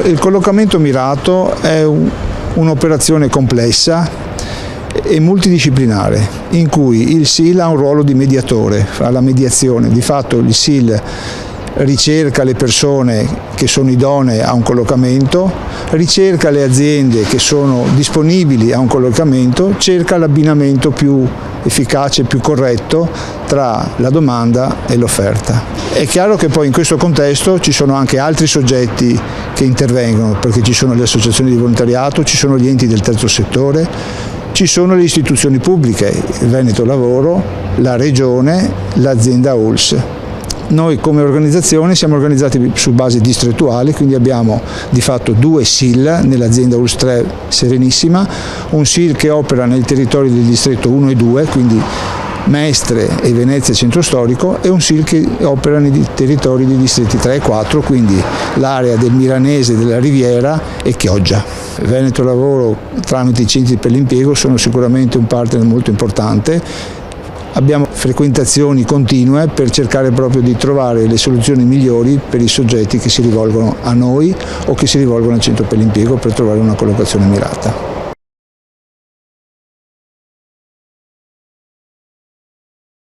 Il collocamento mirato è un'operazione complessa e multidisciplinare, in cui il SIL ha un ruolo di mediatore, fa la mediazione. Di fatto il SIL ricerca le persone che sono idonee a un collocamento, ricerca le aziende che sono disponibili a un collocamento, cerca l'abbinamento più efficace, più corretto tra la domanda e l'offerta. È chiaro che poi in questo contesto ci sono anche altri soggetti che intervengono, perché ci sono le associazioni di volontariato, ci sono gli enti del terzo settore, ci sono le istituzioni pubbliche, il Veneto Lavoro, la Regione, l'azienda ULSS. Noi come organizzazione siamo organizzati su base distrettuale, quindi abbiamo di fatto 2 SIL nell'azienda ULSS 3 Serenissima, un SIL che opera nel territorio del distretto 1 e 2, quindi Mestre e Venezia Centro Storico, e un SIL che opera nei territori dei distretti 3 e 4, quindi l'area del Milanese, della Riviera e Chioggia. Veneto Lavoro tramite i centri per l'impiego sono sicuramente un partner molto importante. Abbiamo frequentazioni continue per cercare proprio di trovare le soluzioni migliori per i soggetti che si rivolgono a noi o che si rivolgono al centro per l'impiego per trovare una collocazione mirata.